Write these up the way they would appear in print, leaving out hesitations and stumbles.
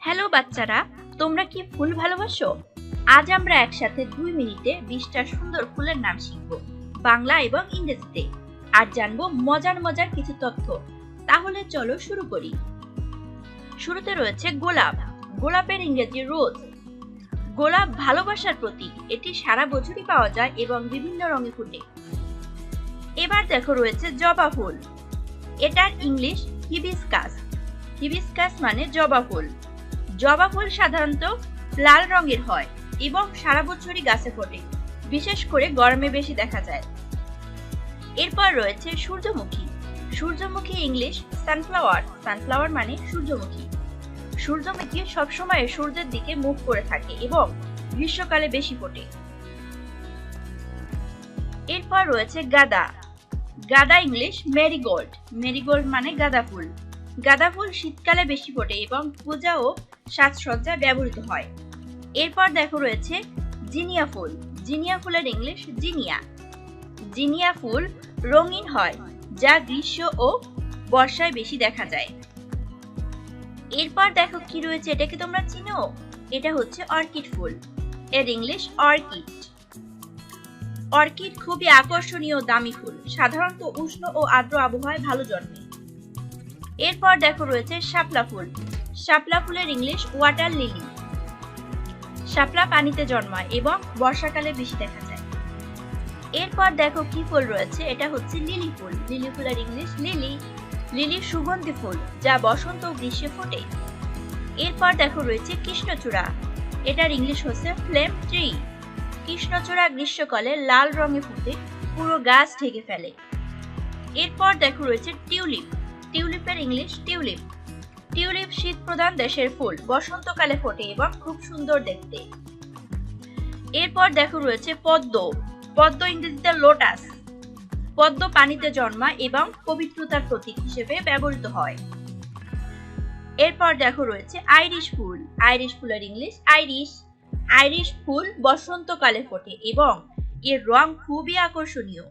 Hello বাচ্চারা, তোমরা কি ফুল ভালোবাসো? আজ আমরা একসাথে 2 মিনিটে 20টা সুন্দর ফুলের নাম শিখব, বাংলা এবং ইংরেজিতে, আর জানবো মজার মজার কিছু তথ্য। তাহলে চলো শুরু করি। শুরুতে রয়েছে গোলাপ। গোলাপের ইংরেজি রোজ। গোলাপ ভালোবাসার প্রতীক। এটি সারা বছরই পাওয়া যায় এবং বিভিন্ন রঙে ফোটে। এবার দেখো রয়েছে জবা ফুল। এটার ইংলিশ হিবিস্কাস। হিবিস্কাস মানে জবা ফুল। জবা ফুল সাধারণত লাল রঙের হয় এবং সারা বছরই গাছে ফোটে, বিশেষ করে গরমে বেশি দেখা যায়। এরপর রয়েছে সূর্যমুখী। সূর্যমুখী ইংলিশ সানফ্লাওয়ার। সানফ্লাওয়ার মানে সূর্যমুখী। সূর্যমুখী সবসময় সূর্যের দিকে মুখ করে থাকে এবং গ্রীষ্মকালে বেশি ফোটে। এরপর রয়েছে গাঁদা। গাঁদা ইংলিশ মেরিগোল্ড। মেরিগোল্ড মানে গাঁদা ফুল। গাঁদা ফুল শীতকালে বেশি ফোটে এবং পূজা ও সাজসজ্জায় ব্যবহৃত হয়। এরপর দেখো রয়েছে জিনিয়া ফুল। জিনিয়া ফুলের ইংলিশ জিনিয়া। জিনিয়া ফুল রঙিন হয়, যা গ্রীষ্ম ও বর্ষায় বেশি দেখা যায়। এরপর দেখো কি রয়েছে, এটা কি তোমরা চিনো? এটা হচ্ছে অর্কিড ফুল। এর ইংলিশ অর্কিড। অর্কিড খুবই আকর্ষণীয় দামি ফুল, সাধারণত উষ্ণ ও আর্দ্র আবহাওয়ায় ভালো জন্মে। এরপর দেখো রয়েছে শাপলা ফুল। শাপলা ফুলের ইংলিশ ওয়াটার লিলি। শাপলা পানিতে জন্মায় এবং বর্ষাকালে বেশি দেখা যায়। এরপর দেখো কি ফুল রয়েছে, এটা হচ্ছে লিলি ফুল। লিলি ফুলের ইংলিশ লিলি। লিলি সুগন্ধি ফুল, যা বসন্ত ও গ্রীষ্মে ফোটে। এরপর দেখো রয়েছে কৃষ্ণচূড়া। এটার ইংলিশ হচ্ছে ফ্লেম ট্রি। কৃষ্ণচূড়া গ্রীষ্মকালে লাল রঙে ফুটে পুরো গাছ ঢেকে ফেলে। এরপর দেখো রয়েছে টিউলিপ। টিউলিপের ইংলিশ টিউলিপ। টিউলিপ শীত প্রধান দেশের ফুল, বসন্তকালে ফোটে এবং খুব সুন্দর দেখতে। এরপর দেখো রয়েছে পদ্ম। পদ্ম ইংরেজিতে লোটাস। পদ্ম পানিতে জন্মায় এবং পবিত্রতার প্রতীক হিসেবে ব্যবহৃত হয়। এরপর দেখো রয়েছে আইরিশ ফুল। আইরিশ ফুলের ইংলিশ আইরিশ। আইরিশ ফুল বসন্তকালে ফোটে এবং এর রং খুবই আকর্ষণীয়।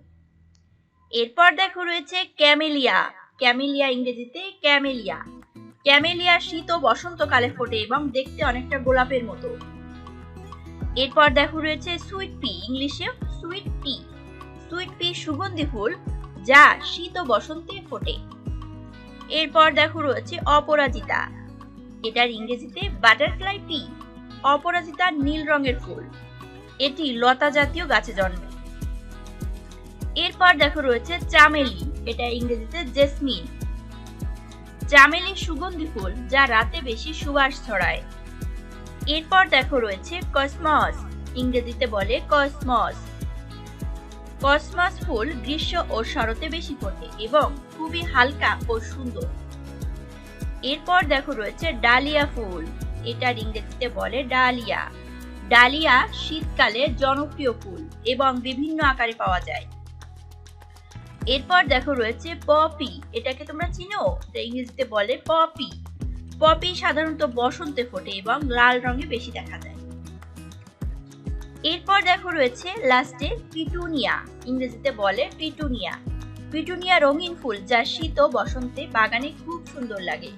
এরপর দেখো রয়েছে ক্যামেলিয়া। ক্যামেলিয়া ইংরেজিতে ক্যামেলিয়া। ক্যামেলিয়া শীত ও বসন্তকালে ফোটে এবং দেখতে অনেকটা গোলাপের মতো। এরপর দেখো রয়েছে সুইট পি। ইংলিশে সুইট পি। সুইট পি সুগন্ধি ফুল, যা শীত ও বসন্তে ফোটে। এরপর দেখো রয়েছে অপরাজিতা। এটার ইংরেজিতে বাটারফ্লাই পি। অপরাজিতা নীল রঙের ফুল। এটি লতা জাতীয় গাছে জন্মে। এরপর দেখো রয়েছে চামেলি। এটা ইংরেজিতে জেসমিন। চামেলি সুগন্ধি ফুল, যা রাতে বেশি সুবাস ছড়ায়। এরপর দেখো রয়েছে কসমস। ইংরেজিতে বলে কসমস। কসমস ফুল গ্রীষ্ম ও শরতে বেশি ফোটে এবং খুবই হালকা ও সুন্দর। এরপর দেখো রয়েছে ডালিয়া ফুল। এটার ইংরেজিতে বলে ডালিয়া। ডালিয়া শীতকালে জনপ্রিয় ফুল এবং বিভিন্ন আকারে পাওয়া যায়। এরপর দেখো রয়েছে পপি। এটাকে তোমরা চিনো? ইংরেজিতে বলে পপি। পপি সাধারণত বসন্তে ফোটে এবং লাল রঙে বেশি দেখা যায়। এরপর দেখো রয়েছে লাস্টে পিটুনিয়া। ইংরেজিতে বলে পিটুনিয়া। পিটুনিয়া রঙিন ফুল, যা শীত ও বসন্তে বাগানে খুব সুন্দর লাগে।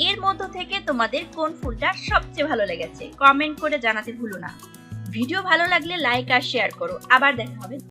এর মধ্য থেকে তোমাদের কোন ফুলটা সবচেয়ে ভালো লেগেছে কমেন্ট করে জানাতে ভুলো না। ভিডিও ভালো লাগলে লাইক আর শেয়ার করো। আবার দেখা হবে।